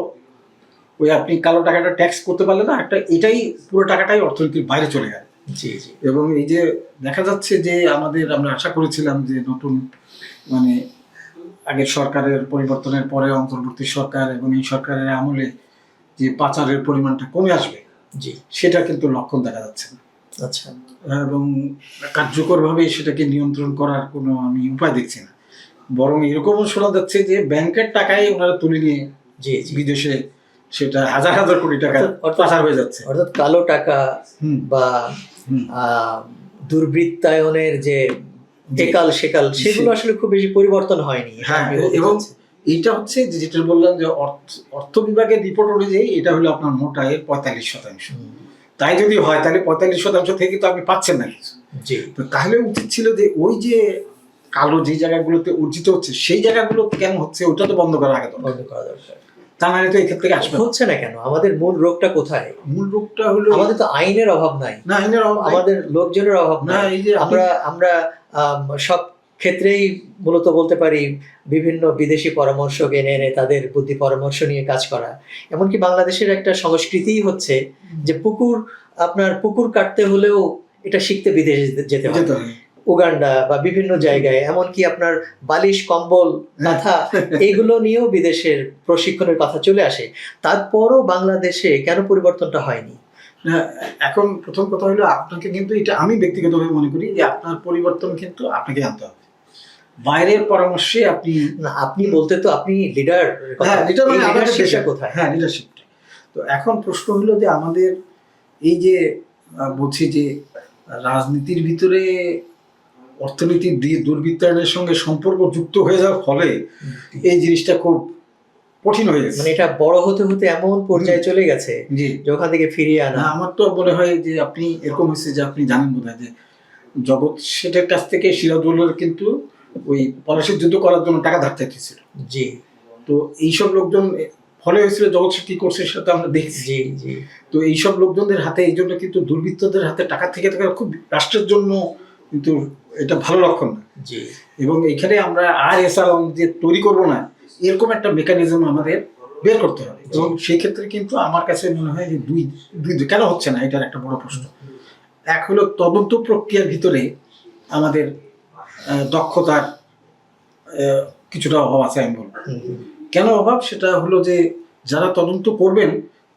ওই আপনি কালো টাকাটা ট্যাক্স করতে পারলেন না, একটা এটাই পুরো টাকাটাই অর্থনীতির বাইরে চলে গেল। এবং এই যে দেখা যাচ্ছে যে আমরা আশা করেছিলাম যে নতুন মানে আগের সরকারের পরিবর্তনের পরে অন্তর্বর্তী সরকার এবং এই সরকারের আমলে যে পাচারের পরিমাণটা কমে আসবে, সেটা কিন্তু লক্ষণ দেখা যাচ্ছে না। এবং কার্যকরভাবে সেটাকে নিয়ন্ত্রণ করার কোনো আমি উপায় দেখছি না। বরং এরকমও শোনা যাচ্ছে যে ব্যাংকের টাকায় ওনারা তুলে নিয়ে বিদেশে সেটা হাজার হাজার কোটি টাকা পাচার হয়ে যাচ্ছে। অর্থাৎ কালো টাকা বা দুর্বৃত্তায়নের যে একাল সেকাল, সেগুলো আসলে খুব বেশি পরিবর্তন হয়নি। এবং এইটা হচ্ছে যে যেটা বললাম যে অর্থ বিভাগের রিপোর্ট অনুযায়ী এটা হলো আপনার মোট আয়ের 45%। তাই যদি হয় তাহলে 45% থেকে তো আপনি পাচ্ছেন না কিছু। তো তাহলে উচিত ছিল যে ওই যে কালো যে জায়গাগুলোতে অর্জিত হচ্ছে সেই জায়গাগুলো কেন হচ্ছে ওটা তো বন্ধ করা আগে বন্ধ করা দরকার। তা না তো এক্ষেত্রে আসবে হচ্ছে না কেন? আমাদের মূল রোগটা কোথায়? মূল রোগটা হলো আমাদের তো আইনের অভাব নাই, না আইনের অভাব, আমাদের লোকজনের অভাব নাই। এই যে আমরা সব ক্ষেত্রেই মূলত বলতে পারি বিভিন্ন বিদেশি পরামর্শক এনে তাদের বুদ্ধি পরামর্শ নিয়ে কাজ করা। এমনকি বাংলাদেশের একটা সংস্কৃতিই হচ্ছে যে পুকুর কাটতে হলেও এটা শিখতে বিদেশে যেতে হবে, উগান্ডা বা বিভিন্ন জায়গায়। এমনকি আপনার বালিশ, কম্বল, কাঁথা এইগুলো নিয়েও বিদেশের প্রশিক্ষণের কথা চলে আসে। তারপরও বাংলাদেশে কেন পরিবর্তনটা হয়নি? এখন প্রথম কথা হলো আপনাকে কিন্তু এটা আমি ব্যক্তিগতভাবে মনে করি যে আপনার পরিবর্তন কিন্তু আপনাকে আনতে হবে, বাইরের পরামর্শে আপনি বলতে তো আপনি লিডার, লিডারশিপটা কোথায়? লিডারশিপটা। তো এখন প্রশ্ন হলো যে আমাদের এই যে বলছি যে রাজনীতির ভিতরে অর্থনীতির দুর্বৃত্তায়নের সঙ্গে সম্পর্ক যুক্ত হয়ে যাওয়ার ফলে এই জিনিসটা খুব কঠিন হয়ে গেছে। মানে এটা বড় হতে হতে এমন পর্যায়ে চলে গেছে জি, যে ওখান থেকে ফিরিয়ে আনা। আমার তো মনে হয় যে আপনি এরকম হয়েছে যে আপনি জানেন বোধহয় যে জগৎ শেঠের কাছ থেকে সিরাজউদ্দৌলার কিন্তু ওই পলাশির যুদ্ধ করার জন্য টাকা ধার চাইতেছিল। জি, তো এইসব লোকজন ফলে হয়েছিল জগৎ শেঠ কি করছে সেটা তো আমরা দেখছি। জি, জি, তো এইসব লোকজনদের হাতে এই জন্য কিন্তু দুর্বৃত্তদের হাতে টাকা থেকে থাকা খুব রাষ্ট্রের জন্য কিন্তু এটা ভালো লক্ষণ না। জি, এবং এখানে আমরা আর এসালাম যে তৈরি করব না এরকম একটা মেকানিজম আমাদের বের করতে হবে। এবং সেই ক্ষেত্রে কিন্তু আমার কাছে মনে হয় যে দুই কেন হচ্ছে না এটার একটা বড় প্রশ্ন। এক হলো তদন্ত প্রক্রিয়ার ভিতরে আমাদের দক্ষতার কিছুটা অভাব আছে আমি বলবো। কেন অভাব সেটা হলো যে যারা তদন্ত করবেন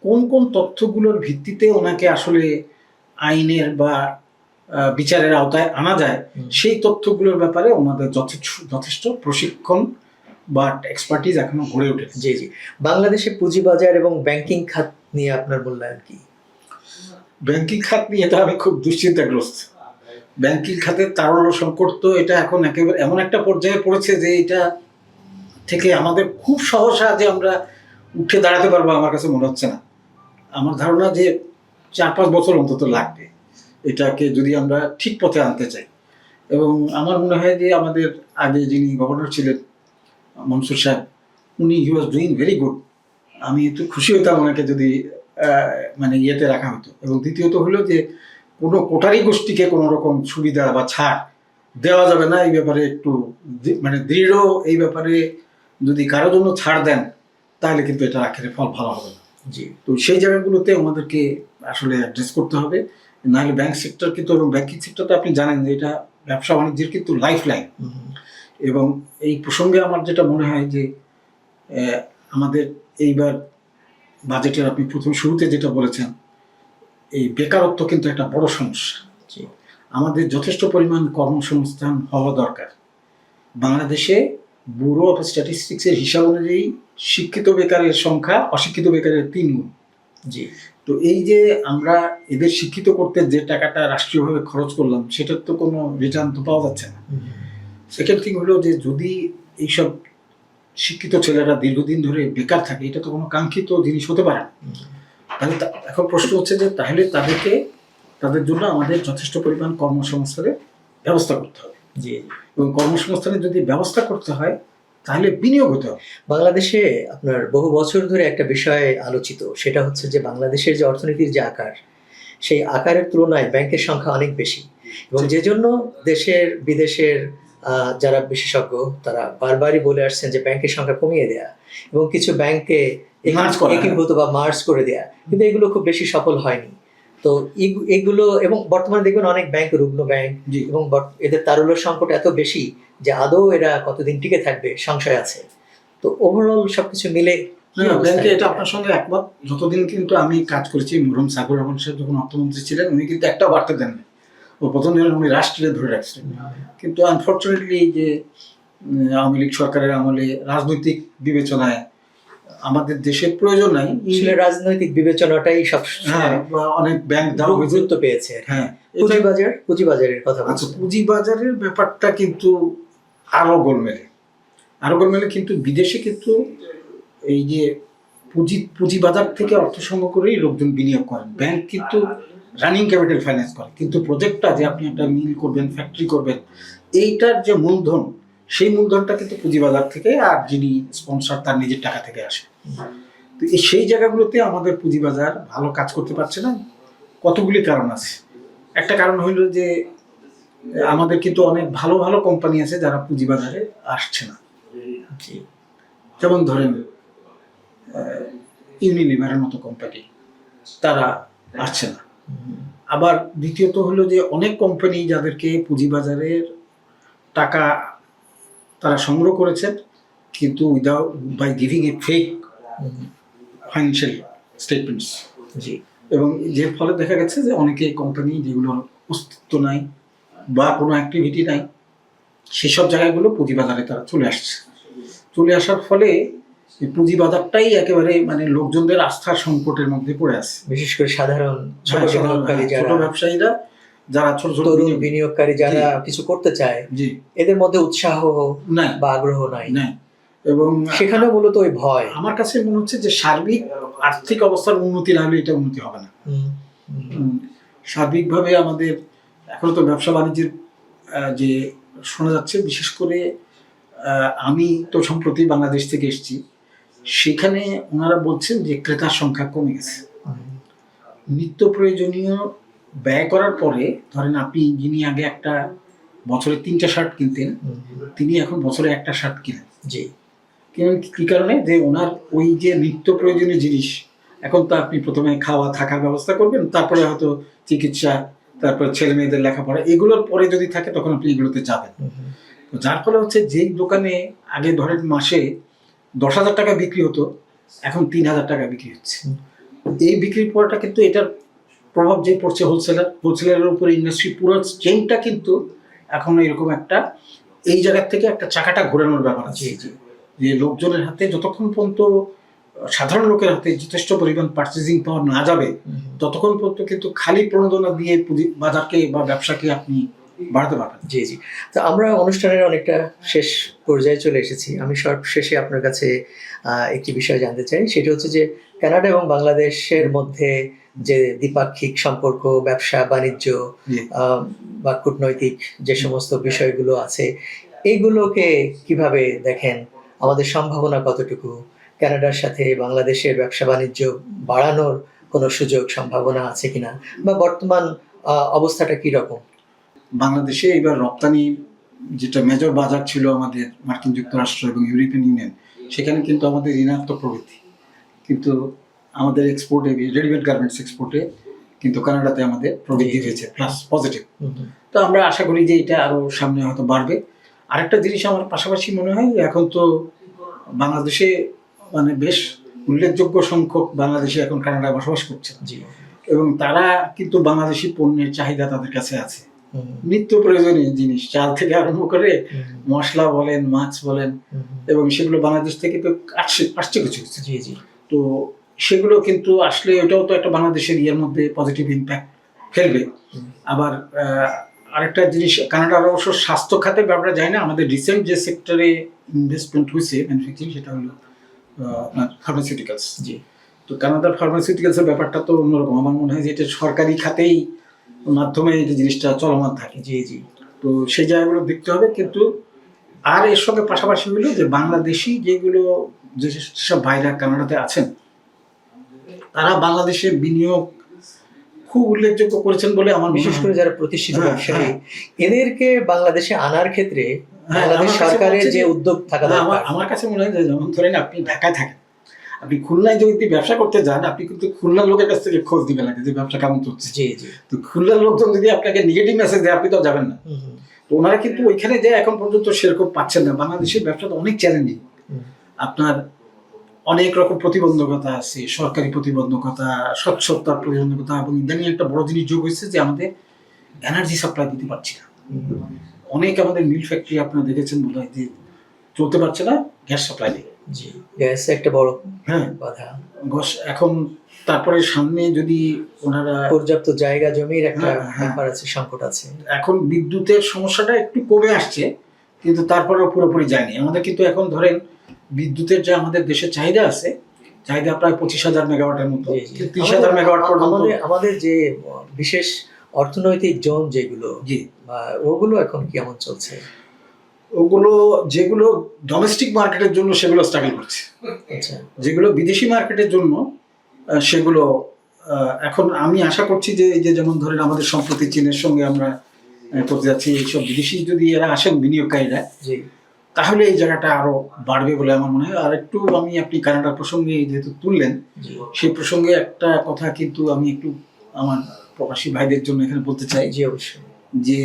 কোন কোন তথ্যগুলোর ভিত্তিতে ওনাকে আসলে আইনের বা বিচারের আওতায় আনা যায় সেই তথ্যগুলোর ব্যাপারে ওনাদের যথেষ্ট প্রশিক্ষণ বা এক্সপার্টিজ এখনো গড়ে ওঠে। জি, জি। বাংলাদেশে পুঁজিবাজার এবং ব্যাংকিং খাত নিয়ে আপনার মূল্যায়ন কি? ব্যাংকিং খাত নিয়ে তো আমি খুব দুশ্চিন্তাগ্রস্ত। ব্যাংকিং খাতের তারল্য সংকট তো এটা এখন একেবারে এমন একটা পর্যায়ে পড়েছে যে এটা থেকে আমাদের খুব সহসা যে আমরা উঠে দাঁড়াতে পারবো আমার কাছে মনে হচ্ছে না। আমার ধারণা যে 4-5 বছর অন্তত লাগবে এটাকে যদি আমরা ঠিক পথে আনতে চাই। এবং আমার মনে হয় যে আমাদের আগে যিনি গভর্নর ছিলেন মনসুর সাহেব, উনি হি ওয়াজ ডুইং ভেরি গুড। আমি একটু খুশি হতাম ওনাকে যদি মানে ইয়েতে রাখা হতো। এবং দ্বিতীয়ত হলো যে কোনো কোটারি গোষ্ঠীকে কোনো রকম সুবিধা বা ছাড় দেওয়া যাবে না, এই ব্যাপারে একটু মানে দৃঢ় এই ব্যাপারে যদি কারো জন্য ছাড় দেন তাহলে কিন্তু এটা আখেরে ফল ভালো হবে না। জি, তো সেই জায়গাগুলোতে আমাদেরকে আসলে অ্যাড্রেস করতে হবে। নাহলে ব্যাংক সেক্টর কিন্তু এবং ব্যাংকিং সেক্টরটা আপনি জানেন যে এটা ব্যবসা বাণিজ্যের কিন্তু লাইফ লাইন। এবং এই প্রসঙ্গে আমার যেটা মনে হয় যে আমাদের এইবার বাজেটের আপনি প্রথম শুরুতে যেটা বলেছেন এই বেকারত্ব কিন্তু একটা বড় সমস্যা। আমাদের যথেষ্ট পরিমাণ কর্মসংস্থান হওয়া দরকার। বাংলাদেশে ব্যুরো অফ স্ট্যাটিস্টিক্সের হিসাব অনুযায়ী শিক্ষিত বেকারের সংখ্যা অশিক্ষিত বেকারের 3 গুণ। জি, তো এই যে আমরা এদের শিক্ষিত করতে যে টাকাটা রাষ্ট্রীয়ভাবে খরচ করলাম সেটার তো কোনো রিটার্ন তো পাওয়া যাচ্ছে না। সেকেন্ড থিং হলো যে যদি এইসব শিক্ষিত ছেলেরা দীর্ঘদিন ধরে বেকার থাকে এটা তো কোনো কাঙ্ক্ষিত জিনিস হতে পারে না। তাহলে এখন প্রশ্ন হচ্ছে যে তাহলে তাদের জন্য আমাদের যথেষ্ট পরিমাণ কর্মসংস্থানের ব্যবস্থা করতে হবে। জি, এবং কর্মসংস্থানের যদি ব্যবস্থা করতে হয় তাহলে বিনিয়োগ হতে হবে। বাংলাদেশে আপনার বহু বছর ধরে একটা বিষয় আলোচিত, সেটা হচ্ছে যে বাংলাদেশের যে অর্থনীতির যে আকার, সেই আকারের তুলনায় ব্যাংকের সংখ্যা অনেক বেশি এবং যে জন্য দেশের বিদেশের যারা বিশেষজ্ঞ তারা বারবারই বলে আসছেন যে ব্যাংকের সংখ্যা কমিয়ে দেয়া এবং কিছু ব্যাংকে একীভূত বা মার্জ করে দেয়া, কিন্তু এগুলো খুব বেশি সফল হয়নি। তো এগুলো এবং বর্তমানে দেখবেন অনেক ব্যাংক রুগ্ন ব্যাংক এবং এদের তারল্য সংকট এত বেশি যে আদৌ এরা কতদিন টিকে থাকবে সংশয় আছে। তো ওভারঅল সবকিছু মিলে ব্যাংকে এটা আপনার সঙ্গে একমত। যতদিন কিন্তু আমি কাজ করেছি মরহুম সাকুর রহমান সাহেব যখন অর্থমন্ত্রী ছিলেন উনি কিন্তু একটা বাড়তে দেন না। ও প্রথম দিন উনি রাষ্ট্রে ধরে রাখছিলেন। কিন্তু আনফর্চুনেটলি যে আওয়ামী লীগ সরকারের আমলে রাজনৈতিক বিবেচনায় আমাদের দেশের প্রয়োজন নাই, রাজনৈতিক বিবেচনাটাই সব অনেক ব্যাংক গুরুত্ব পেয়েছে। হ্যাঁ, পুঁজিবাজারের কথা আচ্ছা, পুঁজিবাজারের ব্যাপারটা কিন্তু আরো গোলমেলে কিন্তু বিদেশে কিন্তু এই যে পুঁজিবাজার থেকে অর্থ সংগ্রহ করেই লোকজন বিনিয়োগ করেন। ব্যাংক কিন্তু রানিং ক্যাপিটাল ফাইন্যান্স করে, কিন্তু প্রজেক্টটা যে আপনি একটা মিল করবেন ফ্যাক্টরি করবেন এইটার যে মূলধন সেই মূলধনটা কিন্তু পুঁজিবাজার থেকে আর যিনি স্পন্সর তার নিজের টাকা থেকে আসে। তো সেই জায়গাগুলোতে আমাদের পুঁজিবাজার ভালো কাজ করতে পারছে না। কতগুলি কারণ আছে। একটা কারণ হইল যে আমাদের কিন্তু অনেক ভালো ভালো কোম্পানি আছে যারা পুঁজিবাজারে আসছে না। যেমন ধরেন ইউনিলিভারের মতো কোম্পানি তারা আসছে না। আবার দ্বিতীয়ত হলো যে অনেক কোম্পানি যাদেরকে পুঁজিবাজারের টাকা তারা সংগ্রহ করেছেন কিন্তু without by giving a fake financial statements. এবং যে ফলে দেখা গেছে যে অনেকে কোম্পানি যেগুলোর অস্তিত্ব নাই বা কোনো অ্যাক্টিভিটি নাই সেসব জায়গাগুলো পুঁজিবাজারে তারা চলে আসার ফলে পুঁজিবাজারটাই একেবারে মানে লোকজনদের আস্থার সংকটের মধ্যে পড়ে আছে। বিশেষ করে সাধারণ ছোট ব্যবসায়ীরা যারা ছোট ছোট তরুণ বিনিয়োগকারী যারা কিছু করতে চায়, জি এদের মধ্যে উৎসাহ নাই বা আগ্রহ নাই। নাই এবং সেখানে মূলত ওই ভয়। আমার কাছে মনে হচ্ছে যে সার্বিক আর্থিক অবস্থার উন্নতি না হলে এটা উন্নতি হবে না। সার্বিকভাবে আমাদের এখনো তো ব্যবসা বাণিজ্যের যে শোনা যাচ্ছে, বিশেষ করে আমি তো সম্প্রতি বাংলাদেশ থেকে এসেছি, সেখানে ওনারা বলছেন যে ক্রেতার সংখ্যা কমে গেছে। নিত্য প্রয়োজনীয় ব্যয় করার পরে ধরেন আপনি যিনি আগে একটা বছরে 3টা শার্ট কিনতেন, তিনি এখন বছরে একটা শার্ট কিনেন। জি, কি কারণে? যে ওনার ওই যে নিত্য প্রয়োজনীয় জিনিস, এখন তো আপনি প্রথমে খাওয়া থাকার ব্যবস্থা করবেন, তারপরে হয়তো চিকিৎসা, তারপরে ছেলে মেয়েদের লেখাপড়া, এগুলোর পরে যদি থাকে তখন আপনি এগুলোতে যাবেন। তো যার ফলে হচ্ছে যেই দোকানে আগে ধরেন মাসে 10,000 টাকা বিক্রি হতো, এখন 3,000 টাকা বিক্রি হচ্ছে। এই বিক্রির পরটা কিন্তু এটার প্রভাব যে পড়ছে হোলসেলারের উপরে, ইন্ডাস্ট্রি পুরো চেইনটা কিন্তু এখন এরকম একটা এই জায়গার থেকে একটা চাকাটা ঘোরানোর ব্যাপার আছে। যে লোকজনের হাতে যতক্ষণ পর্যন্ত, সাধারণ লোকের হাতে যথেষ্ট পরিমাণ পার্চেজিং পাওয়ার না যাবে, ততক্ষণ পর্যন্ত কিন্তু খালি প্রণোদনা দিয়ে বাজারকে বা ব্যবসাকে আপনি বাড়াতে পারবেন। জি জি। তো আমরা অনুষ্ঠানের অনেকটা শেষ পর্যায়ে চলে এসেছি। আমি সর্বশেষে আপনার কাছে একটি বিষয় জানতে চাই, সেটা হচ্ছে যে কানাডা এবং বাংলাদেশের মধ্যে যে দ্বিপাক্ষিক সম্পর্ক, ব্যবসা বাণিজ্য বা কূটনৈতিক যে সমস্ত বিষয়গুলো আছে, এইগুলোকে কিভাবে দেখেন? আমাদের সম্ভাবনা কতটুকু? কানাডার সাথে বাংলাদেশের ব্যবসা বাণিজ্য বাড়ানোর কোনো সুযোগ সম্ভাবনা আছে কিনা, বা বর্তমান অবস্থাটা কি রকম? বাংলাদেশে এবার রপ্তানি যেটা মেজর বাজার ছিল আমাদের মার্কিন যুক্তরাষ্ট্র এবং ইউরোপিয়ান ইউনিয়ন, সেখানে কিন্তু আমাদের ঋণাত্মক প্রবৃদ্ধি, কিন্তু আমাদের এক্সপোর্টে, রেডিমেড গার্মেন্টস এক্সপোর্টে কিন্তু কানাডাতে আমাদের প্রবৃদ্ধি হয়েছে, প্লাস পজিটিভ। তো আমরা আশা করি যে এটা আরো সামনে হয়তো বাড়বে। আরেকটা জিনিস আমার পাশাপাশি মনে হয়, এখন তো বাংলাদেশে মানে বেশ উল্লেখযোগ্য সংখ্যক বাংলাদেশি এখন কানাডায় বসবাস করছে, এবং তারা কিন্তু বাংলাদেশি পণ্যের চাহিদা তাদের কাছে আছে। নিত্য প্রয়োজনীয় জিনিস, চাল থেকে আরম্ভ করে মশলা বলেন, মাছ বলেন, এবং সেগুলো বাংলাদেশ থেকে তো আসছে কিছু। তো সেগুলো কিন্তু আসলে ওটাও তো একটা বাংলাদেশের ইয়ের মধ্যে পজিটিভ ইম্প্যাক্ট ফেলবে। আবার আরেকটা জিনিস, কানাডার অবশ্য স্বাস্থ্য খাতের ব্যাপারটা যায় না, আমাদের রিসেন্ট যে সেক্টরে ইনভেস্টমেন্ট হয়েছে ম্যানুফ্যাকচারিং, সেটা হলো আপনার ফার্মাসিউটিক্যালস। তো কানাডার ফার্মাসিউটিক্যালসের ব্যাপারটা তো অন্যরকম। আমার মনে হয় যে এটা সরকারি খাতেই মাধ্যমে এই জিনিসটা চলমান থাকে। তো সেই জায়গাগুলো দেখতে হবে। কিন্তু আর এর সঙ্গে পাশাপাশি হলো যে বাংলাদেশি যেসব ভাইরা কানাডাতে আছেন, তারা বাংলাদেশে বিনিয়োগ খুব উল্লেখযোগ্য করেছেন বলে আমার, বিশেষ করে যারা প্রতিষ্ঠিত ব্যবসায়ী, এদেরকে বাংলাদেশে আনার ক্ষেত্রে বাংলাদেশ সরকারের যে উদ্যোগ থাকা দরকার। আমার কাছে মনে হয় যে, যেমন ধরেন আপনি ঢাকায় থাকেন, আপনি খুলনায় যদি ব্যবসা করতে যান, আপনি কিন্তু খুলনার লোকের কাছ থেকে খোঁজ দিবেন আগে যে ব্যবসা কেমন চলছে। তো খুলনার লোকজন যদি আপনাকে নেগেটিভ মেসেজ দেয়, আপনি তো যাবেন না। তো ওনারা কিন্তু ওইখানে যে এখন পর্যন্ত সেরকম পাচ্ছেন না। বাংলাদেশের ব্যবসাটা অনেক চ্যালেঞ্জিং, আপনার অনেক রকম প্রতিবন্ধকতা আছে, সরকারি প্রতিবন্ধকতা, স্বচ্ছতার প্রতিবন্ধকতা, এবং ইদানিং একটা বড় জিনিস যোগ হয়েছে যে আমাদের এনার্জি সাপ্লাই দিতে পারছি না। অনেক আমাদের মিল ফ্যাক্টরি আপনারা দেখেছেন বোধ হয় যে চলতে পারছে না, গ্যাস সাপ্লাই নেই। গ্যাস একটা বড় বাধা এখন। তারপরে সামনে যদি ওনারা পর্যাপ্ত জায়গা জমির একটা ব্যাপার আছে, সংকট আছে। এখন বিদ্যুতের সমস্যাটা একটু কমে আসছে, কিন্তু তারপরেও পুরোপুরি যায়নি। আমাদের কিন্তু এখন ধরেন বিদ্যুতের যে আমাদের দেশের চাহিদা আছে, চাহিদা প্রায় 25,000 মেগাওয়াটের মতো, 30,000 মেগাওয়াট পর্যন্ত। আমাদের যে বিশেষ অর্থনৈতিক জোন যেগুলো, ওগুলো এখন কেমন চলছে? ওগুলো যেগুলো ডোমেস্টিক মার্কেটের জন্য সেগুলো স্ট্রাগল করছে। যেগুলো বিদেশি মার্কেটের জন্য সেগুলো এখন আমি আশা করছি যে এই যে যেমন ধরেন আমাদের সম্প্রতি চীনের সঙ্গে আমরা করতে যাচ্ছি, এইসব বিদেশি যদি এরা আসেন বিনিয়োগকারীরা, তাহলে এই জায়গাটা আরো বাড়বে বলে আমার মনে হয়। আর একটু আপনি কানাডার প্রসঙ্গে যেহেতু তুললেন, সেই প্রসঙ্গে একটা কথা কিন্তু আমি একটু আমার প্রবাসী ভাইদের জন্য এখানে বলতে চাই। অবশ্যই। যে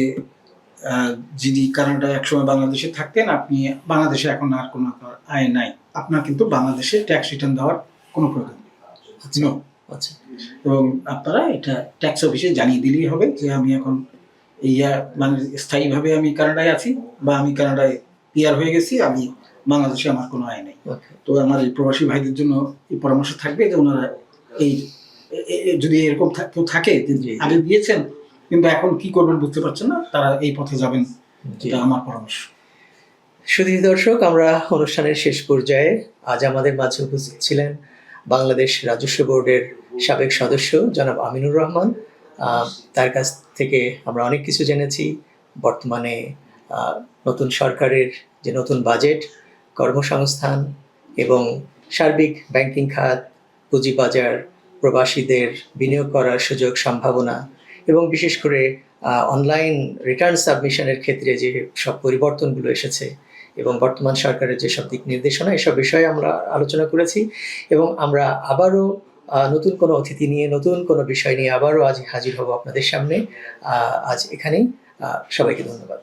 যিনি কানাডায় একসময় বাংলাদেশে থাকতেন, আপনি বাংলাদেশে এখন আর কোনো আয় নাই, আপনার কিন্তু বাংলাদেশে ট্যাক্স রিটার্ন দেওয়ার কোনো প্রয়োজন নেই। এবং আপনারা এটা ট্যাক্স অফিসে জানিয়ে দিলেই হবে যে আমি এখন মানে স্থায়ীভাবে আমি কানাডায় আছি, বা আমি কানাডায় পিআর হয়ে গেছি, আমি বাংলাদেশে আমার কোনো আয় নেই। তো আমার এই প্রবাসী ভাইদের জন্য এই পরামর্শ থাকবে যে ওনারা এই যদি এরকম কেউ থাকে যে আগে দিয়েছেন কিন্তু এখন কি করবেন বুঝতে পারছেন না, তারা এই পথে যাবেন, জি। এটা আমার পরামর্শ। শুধু দর্শক, আমরা অনুষ্ঠানের শেষ পর্যায়ে। আজ আমাদের মাঝে উপস্থিত ছিলেন বাংলাদেশ রাজস্ব বোর্ডের সাবেক সদস্য জনাব আমিনুর রহমান। তার কাছ থেকে আমরা অনেক কিছু জেনেছি। বর্তমানে নতুন সরকারের যে নতুন বাজেট, কর্মসংস্থান এবং সার্বিক ব্যাংকিং খাত, পুঁজিবাজার, প্রবাসীদের বিনিয়োগ করার সুযোগ সম্ভাবনা এবং বিশেষ করে অনলাইন রিটার্ন সাবমিশনের ক্ষেত্রে যে সব পরিবর্তনগুলো এসেছে এবং বর্তমান সরকারের যেসব দিক নির্দেশনা, এসব বিষয়ে আমরা আলোচনা করেছি। এবং আমরা আবারও নতুন কোনো অতিথি নিয়ে, নতুন কোনো বিষয় নিয়ে আবারও আজ হাজির হব আপনাদের সামনে। আজ এখানেই। সবাইকে ধন্যবাদ।